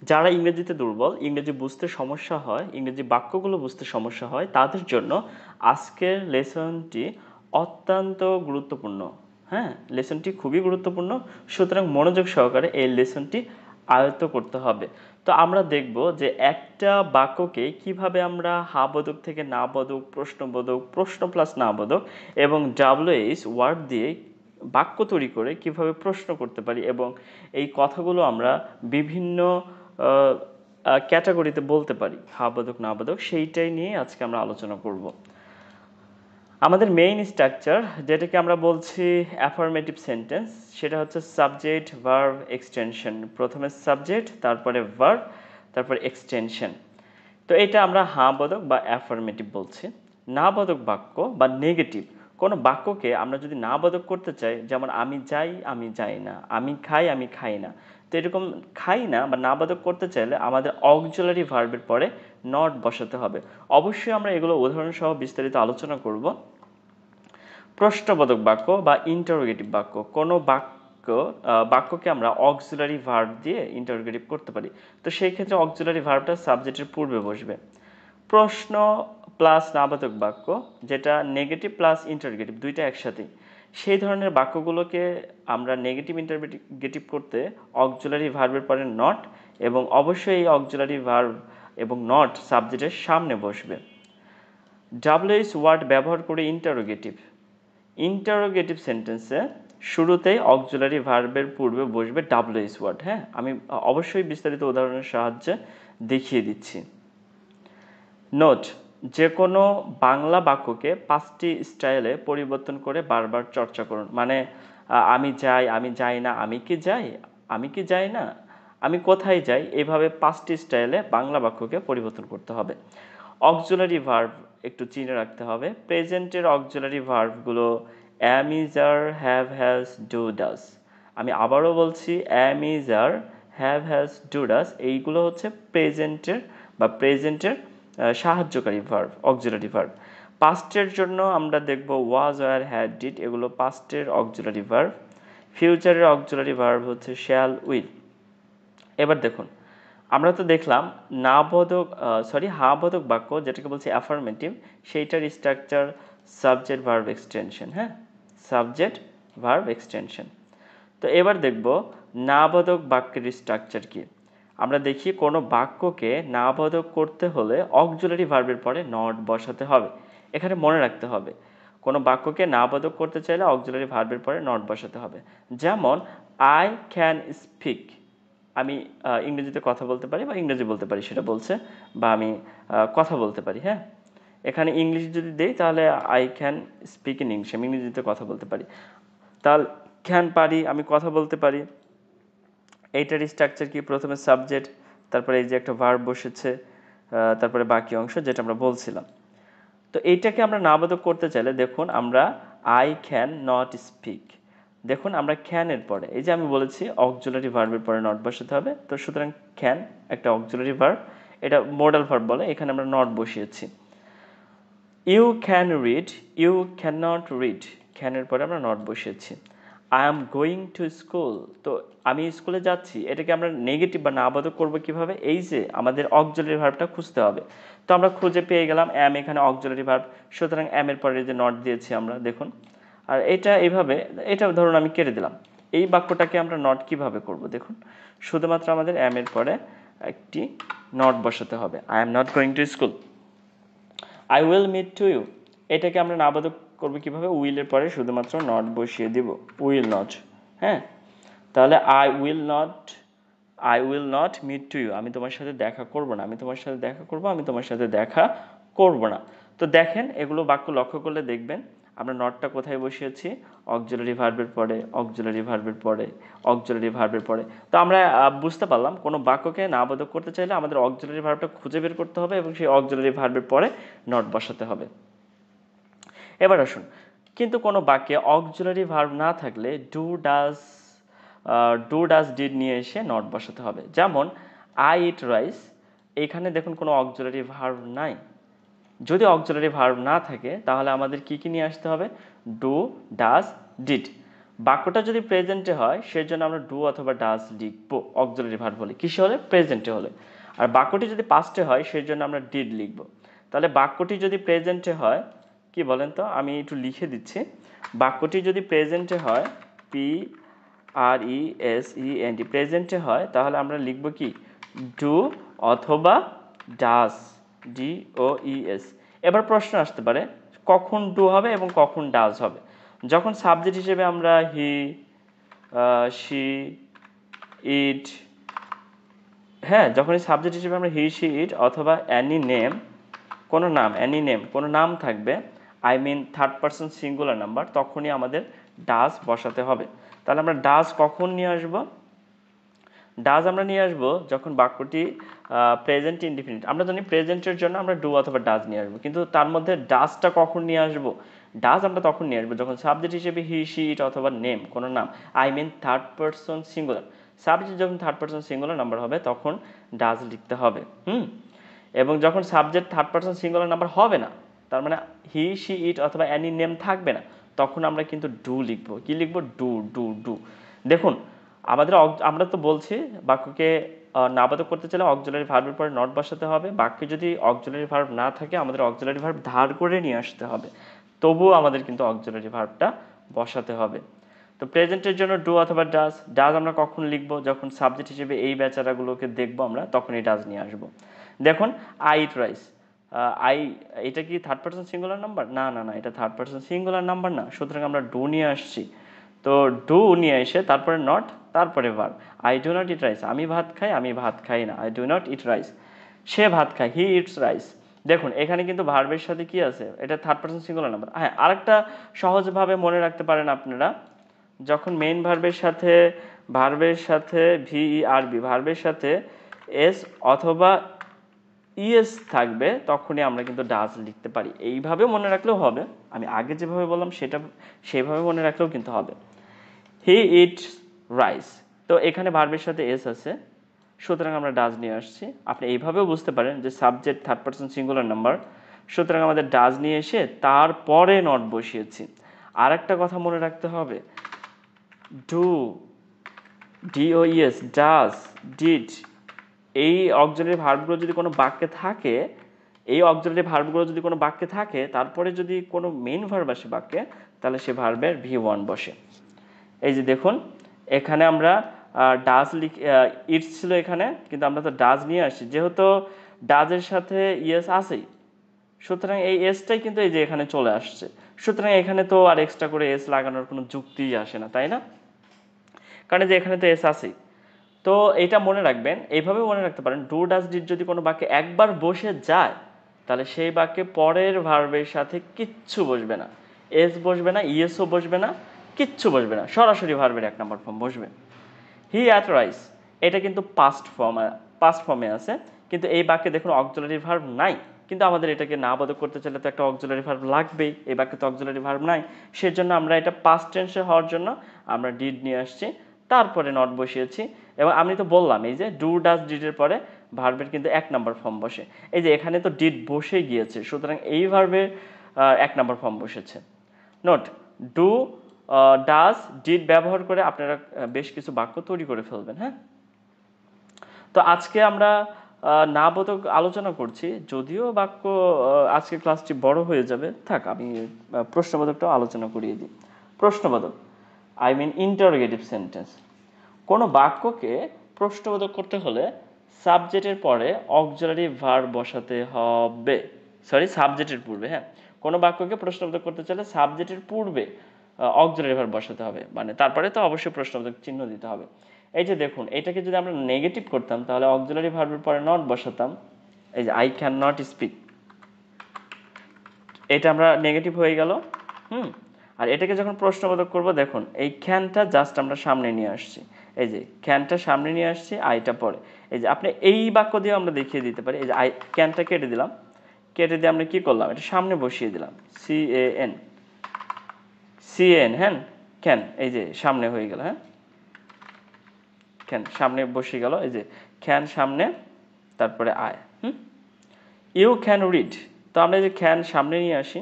যারা ইংরেজিতে দুর্বল, ইংরেজি বুঝতে সমস্যা হয়, ইংরেজি বাক্যগুলো বুঝতে সমস্যা হয়, তাদের জন্য আজকের লেসনটি অত্যন্ত গুরুত্বপূর্ণ। হ্যাঁ, লেসনটি খুবই গুরুত্বপূর্ণ, সুতরাং মনোযোগ সহকারে এই লেসনটি আয়ত্ত করতে হবে। তো আমরা দেখব যে একটা বাক্যকে কিভাবে আমরা হা বোধক থেকে না বোধক, প্রশ্নবোধক, প্রশ্ন প্লাস না বোধক এবং WH ওয়ার্ড দিয়ে বাক্য তৈরি করে কিভাবে প্রশ্ন করতে পারি এবং এই কথাগুলো আমরা বিভিন্ন ক্যাটাগরিতে বলতে পারি, হা বোধক না বোধক, সেইটাই নিয়ে আজকে আমরা আলোচনা করব। আমাদের মেইন স্ট্রাকচার যেটাকে আমরা বলছি অ্যাফার্মেটিভ সেন্টেন্স, সেটা হচ্ছে সাবজেক্ট ভার্ব এক্সটেনশন। প্রথমে সাবজেক্ট, তারপরে ভার্ব, তারপরে এক্সটেনশন। তো এটা আমরা হ্যাঁ বোধক বা অ্যাফার্মেটিভ বলছি। না বোধক বাক্য বা নেগেটিভ কোনো বাক্যকে আমরা যদি না বোধক করতে চাই, যেমন আমি যাই, আমি যাই না, আমি খাই না, তো এরকম খাই না বা না বোধক করতে চাইলে আমাদের অক্সিলারি ভার্বের পরে নট বসাতে হবে। অবশ্যই আমরা এগুলো উদাহরণ সহ বিস্তারিত আলোচনা করব। প্রশ্নবোধক বাক্য বা ইন্টারোগেটিভ বাক্য, কোনো বাক্যকে আমরা অক্সিলারি ভার্ব দিয়ে ইন্টারোগেটিভ করতে পারি। তো সেই ক্ষেত্রে অক্সিলারি ভার্বটা সাবজেক্টের পূর্বে বসবে। প্রশ্ন প্লাস নাবাচক বাক্য, যেটা নেগেটিভ প্লাস ইন্টারগেটিভ দুইটা একসাথেই, সেই ধরনের বাক্যগুলোকে আমরা নেগেটিভ ইন্টারগেটিভ করতে অক্সিলারি ভার্বের পরে নট এবং অবশ্যই এই অক্সিলারি ভার্ব এবং নট সাবজেক্টের সামনে বসবে। WH ওয়ার্ড ব্যবহার করে ইন্টারোগেটিভ সেন্টেন্সে শুরুতেই অক্সিলারি ভার্বের পূর্বে বসবে WH ওয়ার্ড। হ্যাঁ, আমি অবশ্যই বিস্তারিত উদাহরণের সাহায্যে দেখিয়ে দিচ্ছি। নোট, যে কোনো বাংলা বাক্যকে 5টি স্টাইলে পরিবর্তন করে বারবার চর্চা করুন। মানে আমি যাই, আমি যাই না, আমি কি যাই, আমি কি যাই না, আমি কোথায় যাই, এইভাবে 5টি স্টাইলে বাংলা বাক্যকে পরিবর্তন করতে হবে। অক্সিলারি ভার্ব একটু চিনে রাখতে হবে। প্রেজেন্টের অক্সিলারি ভার্বগুলো am, is, are, have, has, do, does. আমি আবারও বলছি, am, is, are, have, has, do, does, এইগুলো হচ্ছে প্রেজেন্টের সাহায্যকারী ভার্ব, অক্সিলারি ভার্ব। পাস্টের জন্য আমরা দেখব ওয়াজ, ওয়ার, হ্যাড, ডিড, এগুলো পাস্টের অক্সিলারি ভার্ব। ফিউচারের অক্সিলারি ভার্ব হচ্ছে শ্যাল, উইল। এবার দেখুন, আমরা তো দেখলাম হা বোধক বাক্য যেটাকে বলছি অ্যাফার্মেটিভ, সেইটার স্ট্রাকচার সাবজেক্ট ভার্ব এক্সটেনশন। হ্যাঁ, সাবজেক্ট ভার্ব এক্সটেনশন। তো এবার দেখব না বোধক বাক্যের স্ট্রাকচার কি। আমরা দেখি কোনো বাক্যকে না বোধক করতে হলে অক্সিলারি ভার্বের পরে নট বসাতে হবে। এখানে মনে রাখতে হবে, কোনো বাক্যকে না বোধক করতে চাইলে অক্সিলারি ভার্বের পরে নট বসাতে হবে। যেমন আই ক্যান স্পিক, আমি ইংরেজিতে কথা বলতে পারি বা ইংরেজি বলতে পারি সেটা বলছে, বা আমি কথা বলতে পারি। হ্যাঁ, এখানে ইংলিশ যদি দেই তাহলে I can speak in English, আমি ইংরেজিতে কথা বলতে পারি। তাহলে ক্যান পারি, আমি কথা বলতে পারি। এইটার স্ট্রাকচার কি, প্রথমে সাবজেক্ট, তারপরে এই যে একটা ভার্ব বসেছে, তারপরে বাকি অংশ যেটা আমরা বলছিলাম। তো এইটাকে আমরা নাবাদক করতে চাইলে দেখুন, আমরা আই ক্যান নট স্পিক, দেখুন আমরা ক্যানের পরে এই যে আমি বলেছি অক্সিলারি ভার্বের পরে নট বসাতে হবে। তো সুতরাং ক্যান একটা অক্সিলারি ভার্ব, এটা মডাল ভার্ব বলে, এখানে আমরা নট বসিয়েছি। You can read, you can not read, ক্যানের পরে আমরা নট বসিয়েছি। I am going to school, তো আমি স্কুলে যাচ্ছি, এটাকে আমরা নেগেটিভ বা নাবাদক করবো কিভাবে, এই যে আমাদের অক্সিলারি ভার্বটা খুঁজতে হবে। তো আমরা খুঁজে পেয়ে গেলাম অ্যাম, এখানে অক্সিলারি ভার্ব, সুতরাং অ্যামের পরে যে নট দিয়েছি আমরা, দেখুন। আর এটা এইভাবে, এটা ধরুন আমি কেটে দিলাম। এই বাক্যটাকে আমরা নট কিভাবে করব, দেখুন, শুধুমাত্র আমাদের অ্যামের পরে একটি নট বসাতে হবে। I am not going to school. I will meet to you, এটাকে আমরা নাবাদক করবো কিভাবে, উইলের পরে শুধুমাত্র নট বসিয়ে দিব, উইল নট। হ্যাঁ, তাহলে I will not meet to you, আমি তোমার সাথে দেখা করব না, আমি তোমার সাথে দেখা করব, আমি তোমার সাথে দেখা করব না। তো দেখেন, এগুলো বাক্য লক্ষ্য করলে দেখবেন আমরা নটটা কোথায় বসিয়েছি, অক্সিলারি ভার্বের পরে, অক্সিলারি ভার্বের পরে, অক্সিলারি ভার্বের পরে। তো আমরা বুঝতে পারলাম কোনো বাক্যকে নাবাদক করতে চাইলে আমাদের অক্সিলারি ভার্বটা খুঁজে বের করতে হবে এবং সেই অক্সিলারি ভার্বের পরে নট বসাতে হবে। এবার আসুন, কিন্তু কোনো বাক্যে অক্সিলারি ভার্ব না থাকলে ডু ডাজ ডিড নিয়ে এসে নট বসাতে হবে। যেমন আই ইট রাইস, এখানে দেখুন কোনো অক্সিলারি ভার্ব নাই। যদি অক্সিলারি ভার্ব না থাকে তাহলে আমাদের কি কি নিয়ে আসতে হবে, ডু ডাজ ডিড। বাক্যটা যদি প্রেজেন্টে হয় সেজন্য আমরা ডু অথবা ডাজ লিখবো অক্সিলারি ভার্ব হলে, কিসে হলে, প্রেজেন্টে হলে। আর বাক্যটি যদি পাস্টে হয় সেজন্য আমরা ডিড লিখবো। তাহলে বাক্যটি যদি প্রেজেন্টে হয়, কি বলেন তো, আমি একটু লিখে দিচ্ছি। বাক্যটি যদি প্রেজেন্টে হয়, PRESENT প্রেজেন্টে হয়, তাহলে আমরা লিখবো কি, ডু অথবা ডাজ, DOES। এবার প্রশ্ন আসতে পারে কখন ডু হবে এবং কখন ডাজ হবে। যখন সাবজেক্ট হিসেবে আমরা হি, শি, ইট, হ্যাঁ, যখন সাবজেক্ট হিসেবে আমরা হি, শি, ইট অথবা অ্যানি নেম, কোনো নাম, অ্যানি নেম কোনো নাম থাকবে, I mean third person singular number, তখনই আমাদের ডাজ বসাতে হবে। তাহলে আমরা ডাজ কখন নিয়ে আসব? ডাজ আমরা নিয়ে আসব যখন বাক্যটি প্রেজেন্ট ইনডিফিনিট। আমরা জানি প্রেজেন্টের জন্য আমরা ডু অথবা ডাজ নিয়ে আসবো, কিন্তু তার মধ্যে ডাজটা কখন নিয়ে আসব? ডাজ আমরা তখন নিয়ে আসবো যখন সাবজেক্ট হিসেবে হি, শি, ইট অথবা নেম কোনো নাম, I mean third person singular. Subject যখন থার্ড পারসন সিঙ্গুলার নাম্বার হবে তখন ডাজ লিখতে হবে। এবং যখন subject third person singular number হবে না, তার মানে হি, শি, ইট অথবা অ্যানি নেম থাকবে না, তখন আমরা কিন্তু ডু লিখবো। কি লিখবো? Do, do, do. দেখুন আমরা তো বলছি বাক্যকে নাবাদক করতে চাইলে অক্সিলারি ভার্বের পরে নট বসাতে হবে। বাক্যে যদি অক্সিলারি ভার্ব না থাকে আমাদের অক্সিলারি ভার্ব ধার করে নিয়ে আসতে হবে, তবুও আমাদের কিন্তু অক্সিলারি ভার্বটা বসাতে হবে। তো প্রেজেন্টের জন্য ডু অথবা ডাজ। ডাজ আমরা কখন লিখবো? যখন সাবজেক্ট হিসেবে এই বেচারাগুলোকে দেখবো আমরা, তখনই ডাজ নিয়ে আসবো। দেখুন আই ইট রাইস, আই, এটা কি থার্ড পারসন সিঙ্গুলার নাম্বার? না না না, এটা থার্ড পারসন সিঙ্গুলার নাম্বার না, সুতরাং আমরা ডু নিয়ে আসছি। তো ডু নিয়ে এসে তারপরে নট, তারপরে verb. I do not eat rice, আমি ভাত খাই, আমি ভাত খাই না, I do not eat rice. সে ভাত খায়, হি ইটস রাইস। দেখুন এখানে কিন্তু ভার্বের সাথে কি আছে, এটা থার্ড পারসন সিঙ্গুলার নাম্বার। হ্যাঁ, আরেকটা সহজভাবে মনে রাখতে পারেন আপনারা, যখন মেইন ভার্বের সাথে VERB ভার্বের সাথে এস অথবা ইএস থাকবে, তখনই আমরা কিন্তু ডাজ লিখতে পারি। এইভাবে মনে রাখলেও হবে, আমি আগে যেভাবে বললাম সেভাবে মনে রাখলেও কিন্তু হবে। হি ইটস রাইস, তো এখানে ভার্বের সাথে এস আছে, সুতরাং আমরা ডাজ নিয়ে আসছি। আপনি এইভাবেও বুঝতে পারেন যে subject third person singular number, সুতরাং আমাদের ডাজ নিয়ে এসে তারপরে নট বসিয়েছি। আর একটা কথা মনে রাখতে হবে, ডু, DOES, ডাজ, ডিড, এই অক্সিলারি ভার্বগুলো যদি কোনো বাক্যে থাকে, তারপরে যদি কোনো মেইন ভার্ব আসে বাক্যে, তাহলে সে ভার্বের V1 বসে। এই যে দেখুন এখানে আমরা ডাজ ইটস ছিল এখানে, কিন্তু আমরা তো ডাজ নিয়ে আসছি, যেহেতু ডাজের সাথে ইয়েস আছেই, সুতরাং এই এসটাই কিন্তু এই যে এখানে চলে আসছে, সুতরাং এখানে তো আর এক্সট্রা করে এস লাগানোর কোনো যুক্তিই আসে না, তাই না? কারণ যে এখানে তো এস আছেই। তো এটা মনে রাখবেন, এইভাবে মনে রাখতে পারেন, ডু ডাজ ডিড যদি কোনো বাক্যে একবার বসে যায়, তাহলে সেই বাক্যে পরের ভার্বের সাথে কিচ্ছু বসবে না, এস বসবে না, ইএসও বসবে না, কিচ্ছু বসবে না, সরাসরি ভার্বের 1 নম্বর ফর্ম বসবে। হি অ্যাট রাইস, এটা কিন্তু পাস্ট ফর্মে আছে, কিন্তু এই বাক্যে দেখুন অক্সিলারি ভার্ব নাই, কিন্তু আমাদের এটাকে নাবাদক করতে চাইলে তো একটা অক্সিলারি ভার্ব লাগবেই, এই বাক্যে তো অক্সিলারি ভার্ব নাই, সেজন্য আমরা এটা পাস্ট টেন্সে হওয়ার জন্য আমরা ডিড নিয়ে আসছি, তারপরে নট বসিয়েছি। এবং আমি তো বললাম এই যে ডু ডাজ ডিডের পরে ভার্বের কিন্তু 1 নম্বর ফর্ম বসে, এই যে এখানে তো ডিড বসে গিয়েছে, সুতরাং এই ভার্বের 1 নম্বর ফর্ম বসেছে। নোট, ডু, ডাজ, ডিড ব্যবহার করে আপনারা বেশ কিছু বাক্য তৈরি করে ফেলবেন। হ্যাঁ, তো আজকে আমরা নাবোধক আলোচনা করছি, যদিও বাক্য আজকে ক্লাসটি বড় হয়ে যাবে, থাক আমি প্রশ্নবোধকটাও আলোচনা করিয়ে দিই। প্রশ্নবোধক, আই মিন ইন্টারোগেটিভ সেন্টেন্স। কোনো বাক্যকে প্রশ্নবোধক করতে হলে সাবজেক্টের পরে অক্সিলারি ভার্ব বসাতে হবে, সাবজেক্টের পূর্বে। হ্যাঁ, কোনো বাক্যকে প্রশ্নবোধক করতে চাইলে সাবজেক্টের পূর্বে অক্সিলারি ভার্ব বসাতে হবে, মানে তারপরে তো অবশ্যই প্রশ্নবোধক চিহ্ন দিতে হবে। এই যে দেখুন এটাকে যদি আমরা নেগেটিভ করতাম তাহলে অক্সিলারি ভার্বের পরে নট বসাতাম, এই যে আই ক্যান নট স্পিক, এটা আমরা নেগেটিভ হয়ে গেল। আর এটাকে যখন প্রশ্নবোধক করব, দেখুন এই ক্যানটা জাস্ট আমরা সামনে নিয়ে আসছি, এই যে ক্যানটা সামনে নিয়ে আসছি, আইটা পরে। এই যে আপনি এই বাক্য দিয়ে আমরা দেখিয়ে দিতে পারি, এই যে আই ক্যানটা কেটে দিলাম, কেটে দিয়ে আমরা কি করলাম, এটা সামনে বসিয়ে দিলাম, CAN, হ্যাঁ, ক্যান, এই যে সামনে হয়ে গেল। হ্যাঁ, ক্যান সামনে বসে গেল, এই যে ক্যান সামনে, তারপরে আয়। ইউ ক্যান রিড, তো আমরা এই যে ক্যান সামনে নিয়ে আসি,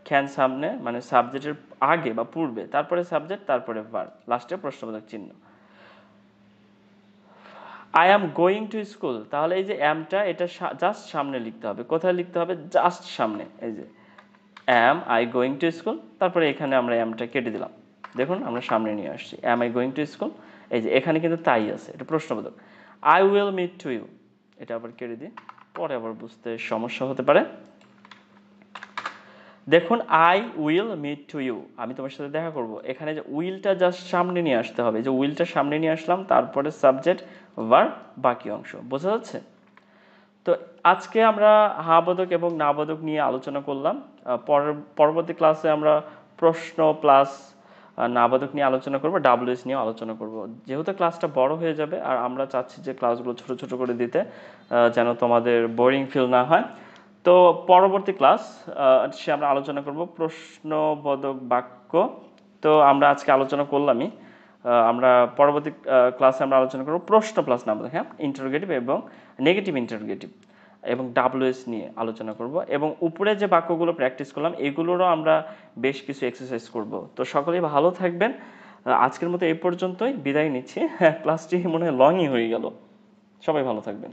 ক্যান সামনে মানে সাবজেক্টের আগে বা পূর্বে, তারপরে সাবজেক্ট, তারপরে ভার্ব, লাস্টে প্রশ্নবোধক চিহ্ন। I am going to school, তাহলে এই যে অ্যামটা এটা জাস্ট সামনে লিখতে হবে। কোথায় লিখতে হবে? জাস্ট সামনে। এই যে অ্যাম আই গোয়িং টু স্কুল, তারপরে এখানে আমরা অ্যামটা কেটে দিলাম। দেখুন আমরা সামনে নিয়ে আসছি। Am I going to school, এই যে এখানে কিন্তু তাই আছে, এটা প্রশ্নবোধক। I will meet to you, এটা আবার কেটে দিই, পরে আবার বুঝতে সমস্যা হতে পারে। দেখুন I will meet to you, আমি তোমার সাথে দেখা করব, এখানে যে উইলটা জাস্ট সামনে নিয়ে আসতে হবে, যে উইলটা সামনে নিয়ে আসলাম, তারপরে সাবজেক্ট, ভার্ব, বাকি অংশ। বোঝা যাচ্ছে? তো আজকে আমরা হ্যাঁ বোধক এবং না বোধক নিয়ে আলোচনা করলাম। পরবর্তী ক্লাসে আমরা প্রশ্ন প্লাস না বোধক নিয়ে আলোচনা করব, ডাব্লিউএস নিয়ে আলোচনা করব। যেহেতু ক্লাসটা বড় হয়ে যাবে আর আমরা চাচ্ছি যে ক্লাসগুলো ছোট ছোট করে দিতে, যেন তোমাদের বোরিং ফিল না হয়। তো পরবর্তী ক্লাস সে আমরা আলোচনা করব প্রশ্নবোধক বাক্য। তো আমরা আজকে আলোচনা করলামই। আমরা পরবর্তী ক্লাসে আমরা আলোচনা করব প্রশ্ন প্লাস না বোধক, হ্যাঁ, ইন্টারোগেটিভ এবং নেগেটিভ ইন্টারোগেটিভ এবং ডাব্লিউএস নিয়ে আলোচনা করব। এবং উপরে যে বাক্যগুলো প্র্যাকটিস করলাম এগুলোরও আমরা বেশ কিছু এক্সারসাইজ করব। তো সকলেই ভালো থাকবেন। আজকের মতো এই পর্যন্তই বিদায় নিচ্ছি। ক্লাসটি মনে হয় লংই হয়ে গেল। সবাই ভালো থাকবেন।